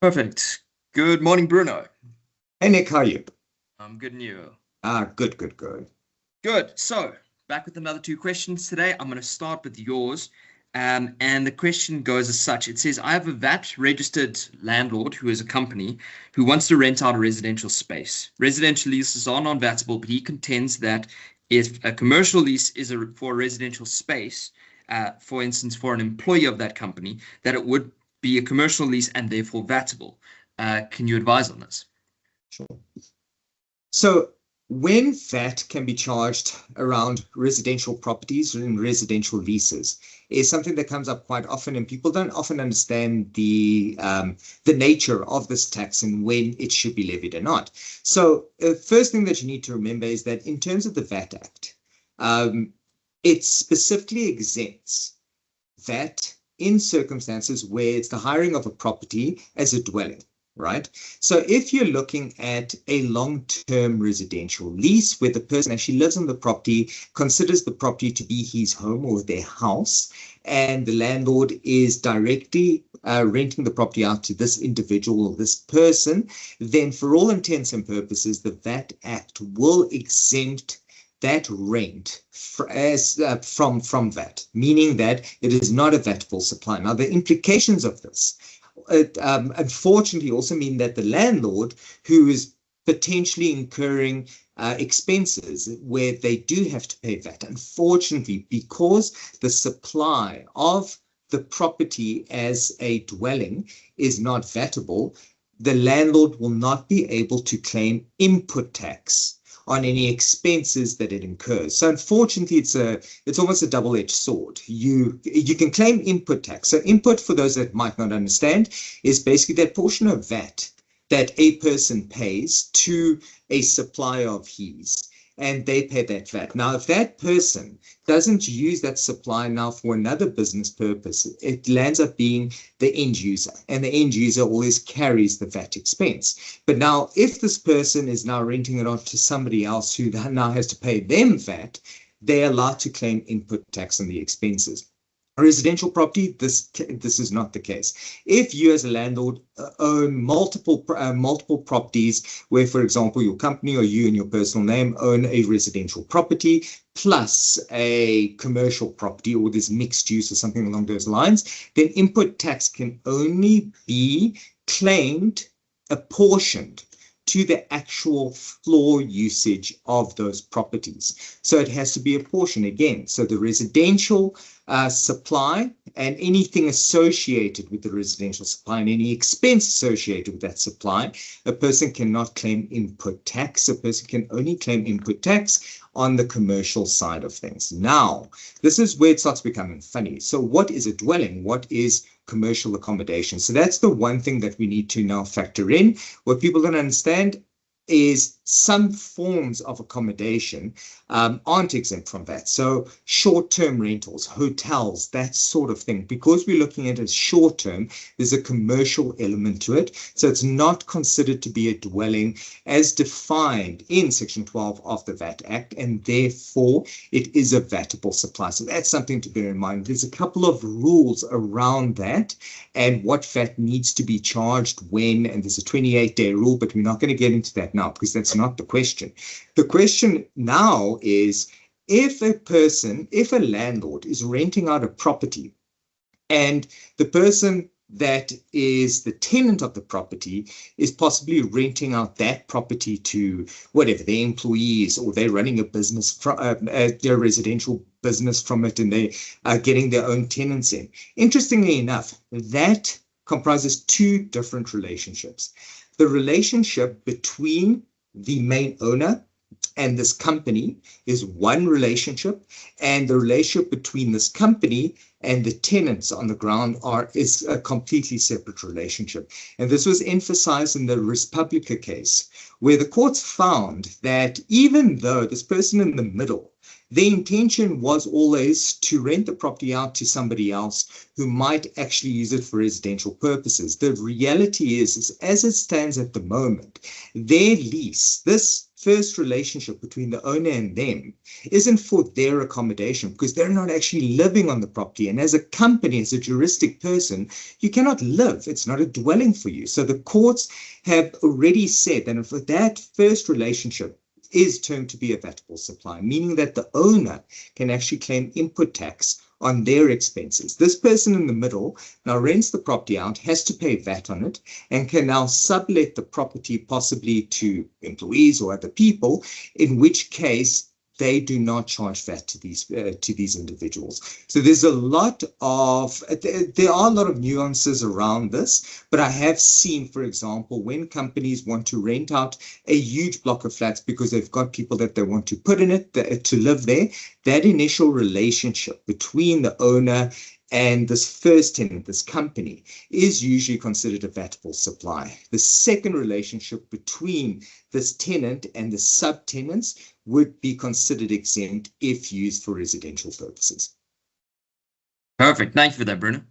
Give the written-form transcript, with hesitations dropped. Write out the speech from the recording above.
Perfect. Good morning, Bruno. Hey Nick, how are you? I'm good and you? Good. Good. So, back with another two questions today. I'm going to start with yours. And the question goes as such. It says, I have a VAT registered landlord who is a company who wants to rent out a residential space. Residential leases are non-vatable, but he contends that if a commercial lease is for a residential space, for instance, for an employee of that company, that it would be a commercial lease and therefore vatable. Can you advise on this? Sure. So when VAT can be charged around residential properties and residential leases is something that comes up quite often, and people don't often understand the nature of this tax and when it should be levied or not. So the first thing that you need to remember is that in terms of the VAT Act, it specifically exempts VAT in circumstances where it's the hiring of a property as a dwelling. Right. So if you're looking at a long-term residential lease where the person actually lives on the property, considers the property to be his home or their house, and the landlord is directly renting the property out to this individual or this person, then for all intents and purposes, the VAT Act will exempt that rent from VAT, meaning that it is not a vatable supply. Now, the implications of this unfortunately also mean that the landlord who is potentially incurring expenses where they do have to pay VAT, unfortunately, because the supply of the property as a dwelling is not vatable, the landlord will not be able to claim input tax on any expenses that it incurs. So unfortunately, it's almost a double-edged sword. You can claim input tax. So input, for those that might not understand, is basically that portion of VAT that a person pays to a supplier of his, and they pay that VAT. Now, if that person doesn't use that supply now for another business purpose, it lands up being the end user, and the end user always carries the VAT expense. But now, if this person is now renting it out to somebody else who now has to pay them VAT, they're allowed to claim input tax on the expenses. Residential property, this is not the case. If you as a landlord own multiple properties where, for example, your company or you in your personal name own a residential property plus a commercial property, or this mixed use or something along those lines, then input tax can only be claimed apportioned to the actual floor usage of those properties. So it has to be a portion again. So the residential supply and anything associated with the residential supply and any expense associated with that supply, a person cannot claim input tax. A person can only claim input tax on the commercial side of things. Now, this is where it starts becoming funny. So what is a dwelling? What is commercial accommodation? So that's the one thing that we need to now factor in. What people don't understand is some forms of accommodation aren't exempt from that. So short-term rentals, hotels, that sort of thing, because we're looking at it as short-term, there's a commercial element to it. So it's not considered to be a dwelling as defined in Section 12 of the VAT Act, and therefore it is a vatable supply. So that's something to bear in mind. There's a couple of rules around that and what VAT needs to be charged when, and there's a 28-day rule, but we're not going to get into that now because that's not the question. The question now is if a landlord is renting out a property and the person that is the tenant of the property is possibly renting out that property to whatever, their employees, or they're running a business, their residential business from it, and they are getting their own tenants in. Interestingly enough, that comprises two different relationships. The relationship between the main owner and this company is one relationship, and the relationship between this company and the tenants on the ground is a completely separate relationship. And this was emphasized in the RPublica case, where the courts found that even though this person in the middle, the intention was always to rent the property out to somebody else who might actually use it for residential purposes. The reality is as it stands at the moment, their lease, this first relationship between the owner and them isn't for their accommodation, because they're not actually living on the property. And as a company, as a juristic person, you cannot live. It's not a dwelling for you. So the courts have already said that if that first relationship is termed to be a vatable supply, meaning that the owner can actually claim input tax on their expenses. This person in the middle now rents the property out, has to pay VAT on it, and can now sublet the property possibly to employees or other people, in which case they do not charge VAT to these individuals. So there's a lot of, there are a lot of nuances around this, but I have seen, for example, when companies want to rent out a huge block of flats because they've got people that they want to put in it to live there, that initial relationship between the owner and this first tenant, this company, is usually considered a vatable supply. The second relationship between this tenant and the subtenants would be considered exempt if used for residential purposes. Perfect. Thank you for that, Bruno.